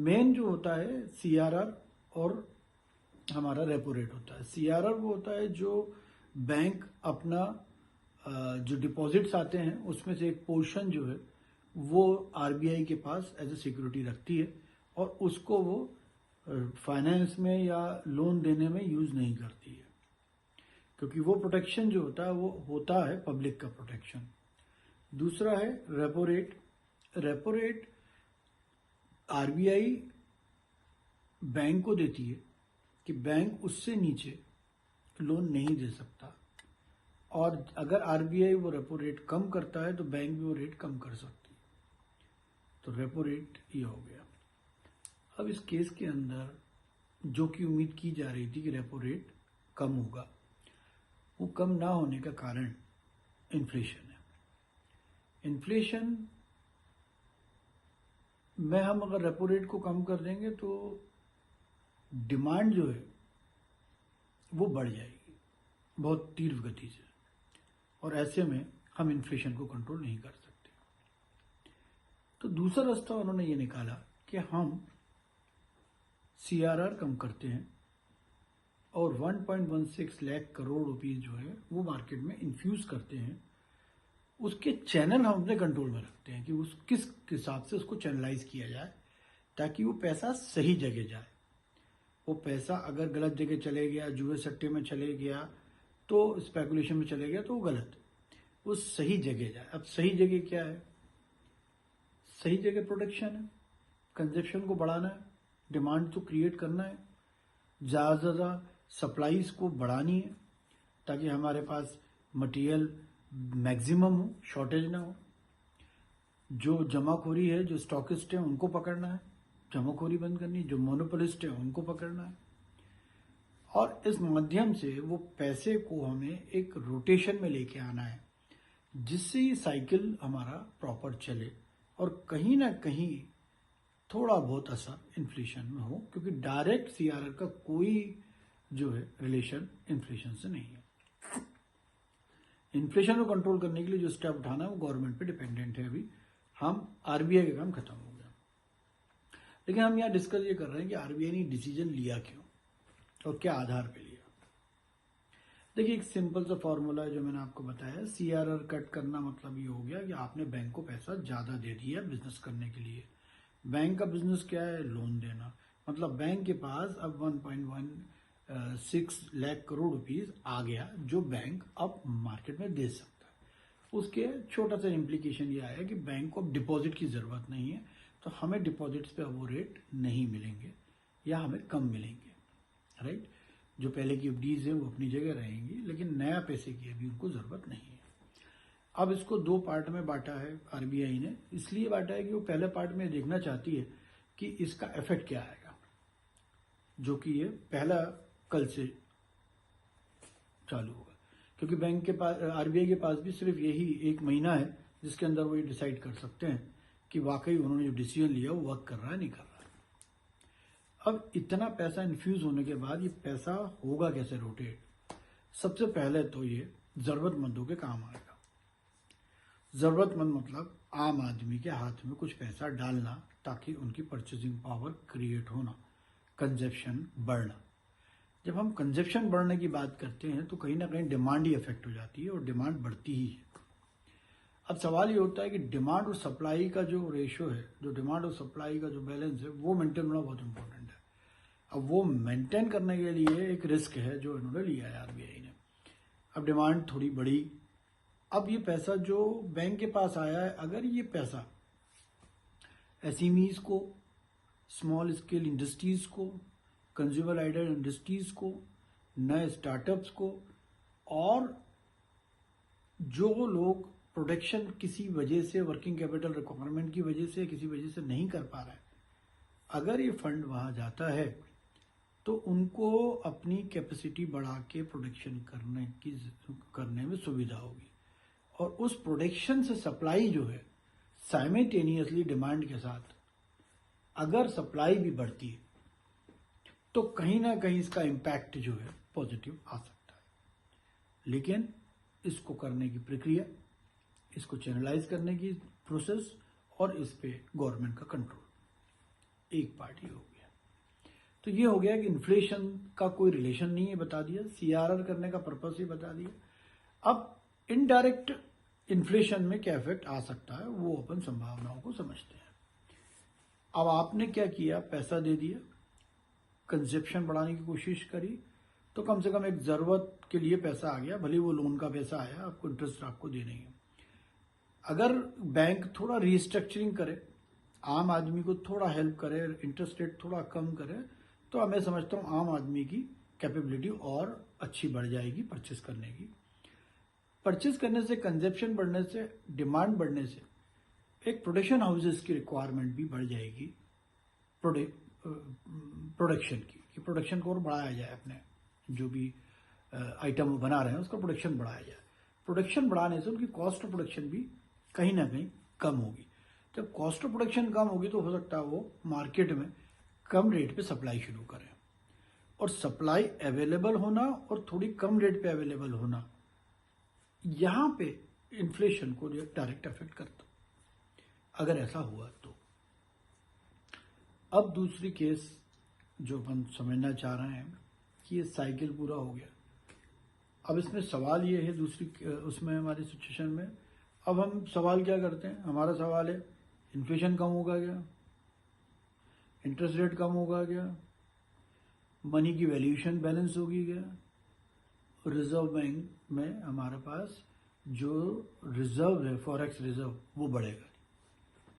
Main जो होता है सीआरआर और हमारा रेपो रेट होता है। सीआरआर वो होता है जो बैंक अपना जो डिपॉजिट्स आते हैं उसमें से एक पोर्शन जो है वो आरबीआई के पास एज ए सिक्योरिटी रखती है और उसको वो फाइनेंस में या लोन देने में यूज नहीं करती है, क्योंकि वो प्रोटेक्शन जो होता है वो होता है पब्लिक का प्रोटेक्शन। दूसरा है repo rate. Repo rate RBI bank को देती है कि बैंक उससे नीचे लोन नहीं दे सकता, और अगर आरबीआई वो रेपो रेट कम करता है तो बैंक भी वो रेट कम कर सकती है। तो रेपो रेट ये हो गया। अब इस केस के अंदर जो कि उम्मीद की जा रही थी कि रेपो रेट कम होगा, वो कम ना होने का कारण इन्फ्लेशन है। इन्फ्लेशन में हम अगर रेपो रेट को कम कर देंगे तो डिमांड जो है वो बढ़ जाएगी बहुत तीव्र गति से, और ऐसे में हम इन्फ्लेशन को कंट्रोल नहीं कर सकते। तो दूसरा रास्ता उन्होंने ये निकाला कि हम सीआरआर कम करते हैं और 1.16 लाख करोड़ रुपीस जो है वो मार्केट में इन्फ्यूज करते हैं। उसके चैनल हम अपने कंट्रोल में रखते हैं कि उस किस हिसाब से उसको चैनलाइज किया जाए ताकि वो पैसा सही जगह जाए। वो पैसा अगर गलत जगह चले गया, जुए सट्टे में चले गया, तो स्पेकुलेशन में चले गया, तो वो गलत। वो सही जगह जाए। अब सही जगह क्या है? सही जगह प्रोडक्शन है, कंजप्शन को बढ़ाना है, डिमांड तो क्रिएट करना है, ज़्यादा से ज़्यादा सप्लाईज को बढ़ानी है ताकि हमारे पास मटेरियल मैक्सिमम हो, शॉर्टेज ना हो। जो जमाखोरी है, जो स्टॉकिस्ट है, उनको पकड़ना है, जमाखोरी बंद करनी। जो मोनोपोलिस्ट है उनको पकड़ना है, और इस माध्यम से वो पैसे को हमें एक रोटेशन में लेके आना है जिससे ये साइकिल हमारा प्रॉपर चले और कहीं ना कहीं थोड़ा बहुत असर इन्फ्लेशन में हो, क्योंकि डायरेक्ट सीआरआर का कोई जो है रिलेशन इन्फ्लेशन से नहीं है। इन्फ्लेशन को कंट्रोल करने के लिए जो स्टेप उठाना है वो गवर्नमेंट पे डिपेंडेंट है। अभी हम आरबीआई का काम खत्म हो गया, लेकिन हम यहाँ डिस्कस ये कर रहे हैं कि आरबीआई ने डिसीजन लिया क्यों और क्या आधार पे लिया। देखिए, एक सिंपल सा फॉर्मूला है जो मैंने आपको बताया। सीआरआर कट करना मतलब ये हो गया कि आपने बैंक को पैसा ज्यादा दे दिया बिजनेस करने के लिए। बैंक का बिजनेस क्या है? लोन देना। मतलब बैंक के पास अब 1.16 लाख करोड़ रुपीस आ गया जो बैंक अब मार्केट में दे सकता है। उसके छोटा सा इम्प्लीकेशन ये आया कि बैंक को अब डिपॉजिट की जरूरत नहीं है, तो हमें डिपॉजिट्स पे अब वो रेट नहीं मिलेंगे या हमें कम मिलेंगे, राइट। जो पहले की एफडीज है वो अपनी जगह रहेंगी, लेकिन नया पैसे की अभी उनको जरूरत नहीं है। अब इसको दो पार्ट में बांटा है आरबीआई ने। इसलिए बांटा है कि वो पहले पार्ट में देखना चाहती है कि इसका इफेक्ट क्या आएगा, जो कि ये पहला कल से चालू होगा, क्योंकि बैंक के पास, आरबीआई के पास भी सिर्फ यही एक महीना है जिसके अंदर वो ये डिसाइड कर सकते हैं कि वाकई उन्होंने जो डिसीजन लिया वो वर्क कर रहा है नहीं कर रहा है। अब इतना पैसा इन्फ्यूज होने के बाद ये पैसा होगा कैसे रोटेट? सबसे पहले तो ये जरूरतमंदों के काम आएगा। जरूरतमंद मतलब आम आदमी के हाथ में कुछ पैसा डालना ताकि उनकी परचेजिंग पावर क्रिएट होना, कंजप्शन बढ़ना। जब हम कंजप्शन बढ़ने की बात करते हैं तो कहीं ना कहीं डिमांड ही इफेक्ट हो जाती है और डिमांड बढ़ती ही है। अब सवाल ये होता है कि डिमांड और सप्लाई का जो रेशियो है, जो डिमांड और सप्लाई का जो बैलेंस है, वो मेंटेन होना बहुत इंपॉर्टेंट है। अब वो मेंटेन करने के लिए एक रिस्क है जो इन्होंने लिया है आरबीआई ने। अब डिमांड थोड़ी बढ़ी, अब ये पैसा जो बैंक के पास आया है, अगर ये पैसा एसएमईज को, स्मॉल स्केल इंडस्ट्रीज को, कंज्यूमर आइडल इंडस्ट्रीज को, नए स्टार्टअप्स को, और जो लोग प्रोडक्शन किसी वजह से, वर्किंग कैपिटल रिक्वायरमेंट की वजह से, किसी वजह से नहीं कर पा रहा है, अगर ये फंड वहां जाता है तो उनको अपनी कैपेसिटी बढ़ा के प्रोडक्शन करने में सुविधा होगी, और उस प्रोडक्शन से सप्लाई जो है साइमल्टेनियसली डिमांड के साथ अगर सप्लाई भी बढ़ती है तो कहीं ना कहीं इसका इम्पैक्ट जो है पॉजिटिव आ सकता है। लेकिन इसको करने की प्रक्रिया, इसको चैनलाइज करने की प्रोसेस, और इस पे गवर्नमेंट का कंट्रोल, एक पार्टी हो गया। तो ये हो गया कि इन्फ्लेशन का कोई रिलेशन नहीं है, बता दिया। CRR करने का पर्पस ही बता दिया। अब इनडायरेक्ट इन्फ्लेशन में क्या इफेक्ट आ सकता है वो अपन संभावनाओं को समझते हैं। अब आपने क्या किया, पैसा दे दिया, कंजप्शन बढ़ाने की कोशिश करी, तो कम से कम एक जरूरत के लिए पैसा आ गया, भले वो लोन का पैसा आया, आपको इंटरेस्ट आपको देना ही है। अगर बैंक थोड़ा रिस्ट्रक्चरिंग करे, आम आदमी को थोड़ा हेल्प करे, इंटरेस्ट रेट थोड़ा कम करे, तो मैं समझता हूँ आम आदमी की कैपेबिलिटी और अच्छी बढ़ जाएगी परचेस करने की। परचेस करने से, कंजप्शन बढ़ने से, डिमांड बढ़ने से एक प्रोडक्शन हाउसेस की रिक्वायरमेंट भी बढ़ जाएगी प्रोडक्शन की, कि प्रोडक्शन को और बढ़ाया जाए, अपने जो भी आइटम बना रहे हैं उसका प्रोडक्शन बढ़ाया जाए। प्रोडक्शन बढ़ाने से उनकी कॉस्ट ऑफ प्रोडक्शन भी कहीं ना कहीं कम होगी। जब कॉस्ट ऑफ प्रोडक्शन कम होगी तो हो सकता है वो मार्केट में कम रेट पे सप्लाई शुरू करें, और सप्लाई अवेलेबल होना और थोड़ी कम रेट पे अवेलेबल होना, यहां पे इन्फ्लेशन को डायरेक्ट अफेक्ट करता, अगर ऐसा हुआ तो। अब दूसरी केस जो हम समझना चाह रहे हैं कि ये साइकिल पूरा हो गया। अब इसमें सवाल ये है, दूसरी उसमें हमारी सिचुएशन में अब हम सवाल क्या करते हैं, हमारा सवाल है इन्फ्लेशन कम होगा क्या, इंटरेस्ट रेट कम होगा क्या, मनी की वैल्यूएशन बैलेंस होगी क्या, रिजर्व बैंक में हमारे पास जो रिजर्व है, फॉरेक्स रिजर्व, वो बढ़ेगा।